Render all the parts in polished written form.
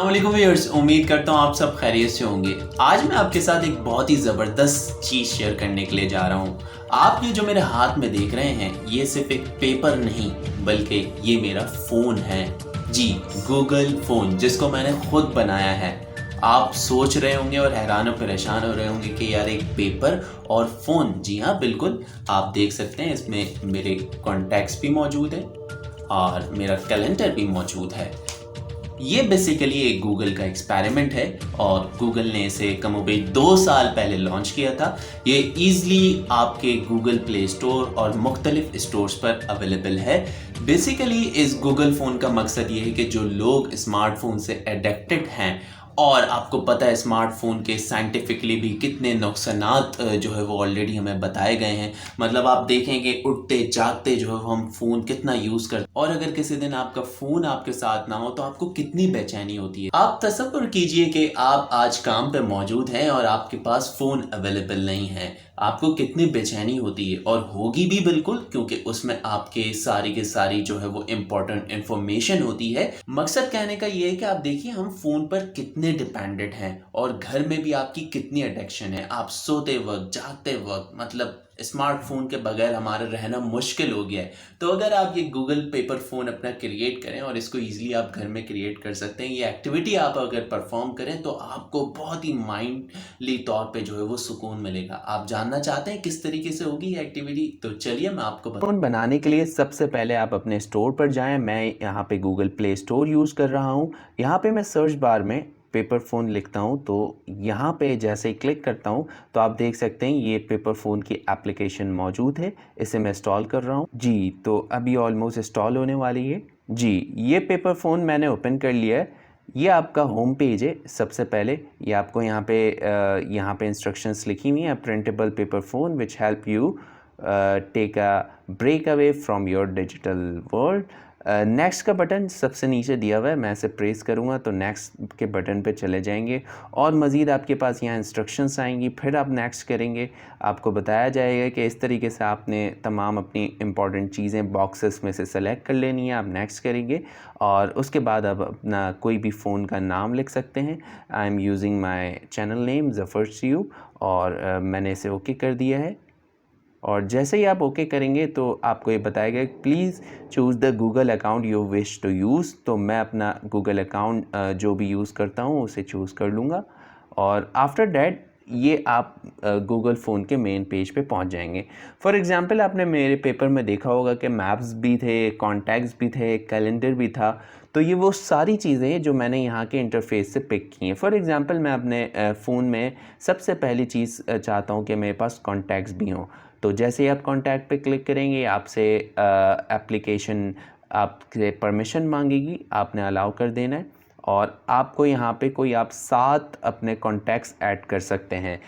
अस्सलाम वालेकुम व्यूअर्स, उम्मीद करता हूँ आप सब खैरियत से होंगे। आज मैं आपके साथ एक बहुत ही ज़बरदस्त चीज़ शेयर करने के लिए जा रहा हूँ। आप ये जो मेरे हाथ में देख रहे हैं, ये सिर्फ एक पेपर नहीं बल्कि ये मेरा फ़ोन है। जी, गूगल फ़ोन, जिसको मैंने खुद बनाया है। आप सोच रहे होंगे और हैरान और परेशान हो रहे होंगे कि यार एक पेपर और फ़ोन। जी हाँ, बिल्कुल, आप देख सकते हैं इसमें मेरे कॉन्टैक्ट्स भी मौजूद हैं और मेरा कैलेंडर भी मौजूद है। ये बेसिकली एक गूगल का एक्सपेरिमेंट है और गूगल ने इसे कमोबेश 2 साल पहले लॉन्च किया था। ये ईज़िली आपके गूगल प्ले स्टोर और मुख्तलिफ स्टोर्स पर अवेलेबल है। बेसिकली इस गूगल फ़ोन का मकसद ये है कि जो लोग स्मार्टफोन से एडिक्टेड हैं और आपको पता है स्मार्टफोन के साइंटिफिकली भी कितने नुकसानात जो है वो ऑलरेडी हमें बताए गए हैं। मतलब आप देखेंगे उठते जागते जो है हम फ़ोन कितना यूज़ करते और अगर किसी दिन आपका फ़ोन आपके साथ ना हो तो आपको कितनी बेचैनी होती है। आप तसव्वुर कीजिए कि आप आज काम पे मौजूद हैं और आपके पास फ़ोन अवेलेबल नहीं है, आपको कितनी बेचैनी होती है। और होगी भी बिल्कुल, क्योंकि उसमें आपके सारी की सारी जो है वो इम्पोर्टेंट इन्फॉर्मेशन होती है। मकसद कहने का ये है कि आप देखिए हम फ़ोन पर कितने डिपेंडेंट हैं और घर में भी आपकी कितनी एडिक्शन है। आप सोते वक्त, जागते वक्त, मतलब स्मार्टफोन के बगैर हमारा रहना मुश्किल हो गया है। तो अगर आप ये गूगल पेपर फ़ोन अपना क्रिएट करें और इसको ईज़िली आप घर में क्रिएट कर सकते हैं, ये एक्टिविटी आप अगर परफॉर्म करें तो आपको बहुत ही माइंडली तौर पे जो है वो सुकून मिलेगा। आप जानना चाहते हैं किस तरीके से होगी ये एक्टिविटी? तो चलिए मैं आपको फ़ोन बनाने के लिए सबसे पहले आप अपने स्टोर पर जाएं। मैं यहाँ पे गूगल प्ले स्टोर यूज़ कर रहा हूँ। यहाँ पे मैं सर्च बार में पेपर फ़ोन लिखता हूँ तो यहाँ पे जैसे ही क्लिक करता हूँ तो आप देख सकते हैं ये पेपर फ़ोन की एप्लीकेशन मौजूद है। इसे मैं इंस्टॉल कर रहा हूँ। जी, तो अभी ऑलमोस्ट इंस्टॉल होने वाली है। जी, ये पेपर फ़ोन मैंने ओपन कर लिया है। ये आपका होम पेज है। सबसे पहले ये आपको यहाँ पे इंस्ट्रक्शंस लिखी हुई हैं। Printable paper fun which help you take a break away from your digital world. Next का बटन सबसे नीचे दिया हुआ है, मैं इसे प्रेस करूँगा तो नेक्स्ट के बटन पे चले जाएंगे और मज़ीद आपके पास यहाँ इंस्ट्रक्शंस आएंगी। फिर आप नेक्स्ट करेंगे, आपको बताया जाएगा कि इस तरीके से आपने तमाम अपनी इंपॉर्टेंट चीज़ें बॉक्सेस में से सेलेक्ट कर लेनी है। आप नेक्स्ट करेंगे और उसके बाद आप अपना कोई भी फ़ोन का नाम लिख सकते हैं। I am using my channel name Zafar C और मैंने इसे ओके कर दिया है। और जैसे ही आप ओके करेंगे तो आपको ये बताएगा please choose the Google account you wish to use. तो मैं अपना गूगल अकाउंट जो भी यूज़ करता हूँ उसे चूज़ कर लूँगा और आफ्टर डैट ये आप गूगल फ़ोन के मेन पेज पे पहुंच जाएंगे। फॉर एग्ज़ाम्पल आपने मेरे पेपर में देखा होगा कि मैप्स भी थे, कॉन्टैक्ट्स भी थे, कैलेंडर भी था। तो ये वो सारी चीज़ें जो मैंने यहाँ के इंटरफेस से पिक की हैं। फॉर एग्ज़ाम्पल मैं अपने फ़ोन में सबसे पहली चीज़ चाहता हूँ कि मेरे पास कॉन्टैक्ट्स भी हों। तो जैसे ही आप कॉन्टैक्ट पे क्लिक करेंगे आपसे एप्लीकेशन आपसे परमिशन मांगेगी, आपने अलाउ कर देना है और आपको यहाँ पे कोई आप 7 अपने कॉन्टैक्ट्स ऐड कर सकते हैं।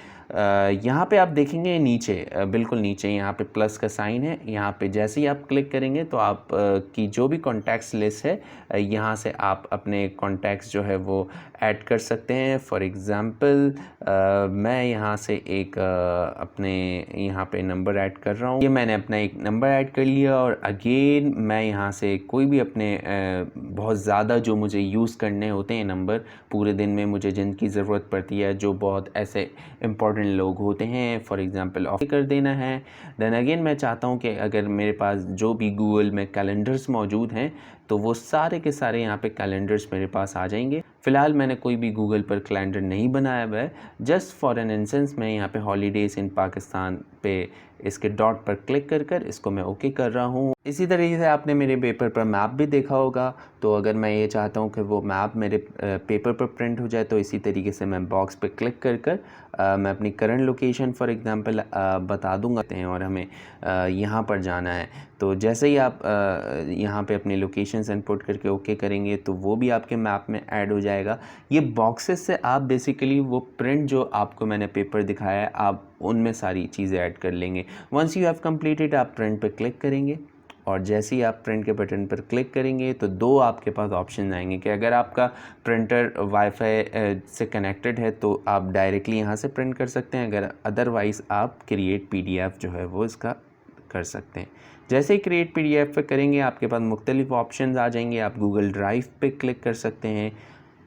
यहाँ पे आप देखेंगे नीचे बिल्कुल नीचे यहाँ पे प्लस का साइन है। यहाँ पे जैसे ही आप क्लिक करेंगे तो आप की जो भी कॉन्टैक्ट्स लिस्ट है यहाँ से आप अपने कॉन्टैक्ट्स जो है वो ऐड कर सकते हैं। फॉर एग्ज़ाम्पल मैं यहाँ से एक अपने यहाँ पे नंबर ऐड कर रहा हूँ। ये मैंने अपना एक नंबर ऐड कर लिया और अगेन मैं यहाँ से कोई भी अपने बहुत ज़्यादा जो मुझे यूज़ करने होते हैं नंबर पूरे दिन में मुझे जिनकी ज़रूरत पड़ती है, जो बहुत ऐसे इम्पॉर्टेंट लोग होते हैं, फॉर एग्ज़ाम्पल ऑफ कर देना है। देन अगेन मैं चाहता हूँ कि अगर मेरे पास जो भी गूगल में कैलेंडर्स मौजूद हैं तो वो सारे के सारे यहाँ पे कैलेंडर्स मेरे पास आ जाएंगे। फ़िलहाल मैंने कोई भी गूगल पर कैलेंडर नहीं बनाया हुआ है। जस्ट फॉर एन इंस्टेंस मैं यहाँ पे हॉलीडेज़ इन पाकिस्तान पे इसके डॉट पर क्लिक कर इसको मैं ओके कर रहा हूँ। इसी तरीके से आपने मेरे पेपर पर मैप भी देखा होगा। तो अगर मैं ये चाहता हूँ कि वो मैप मेरे पेपर पर प्रिंट हो जाए तो इसी तरीके से मैं बॉक्स पे क्लिक कर मैं अपनी करंट लोकेशन फॉर एग्ज़ाम्पल बता दूँगा और हमें यहाँ पर जाना है। तो जैसे ही आप यहाँ पे अपनी लोकेशंस इनपुट करके ओके करेंगे तो वो भी आपके मैप में ऐड हो जाएगा। ये बॉक्सेस से आप बेसिकली वो प्रिंट जो आपको मैंने पेपर दिखाया है आप उनमें सारी चीज़ें ऐड कर लेंगे। वंस यू हैव कंप्लीटेड आप प्रिंट पे क्लिक करेंगे और जैसे ही आप प्रिंट के बटन पर क्लिक करेंगे तो दो आपके पास ऑप्शन आएंगे कि अगर आपका प्रिंटर वाईफाई से कनेक्टेड है तो आप डायरेक्टली यहाँ से प्रिंट कर सकते हैं, अगर अदरवाइज़ आप क्रिएट पीडीएफ जो है वो इसका कर सकते हैं। जैसे ही क्रिएट पीडीएफ पे करेंगे आपके पास मुख्तलिफ ऑप्शंस आ जाएंगे। आप गूगल ड्राइव पे क्लिक कर सकते हैं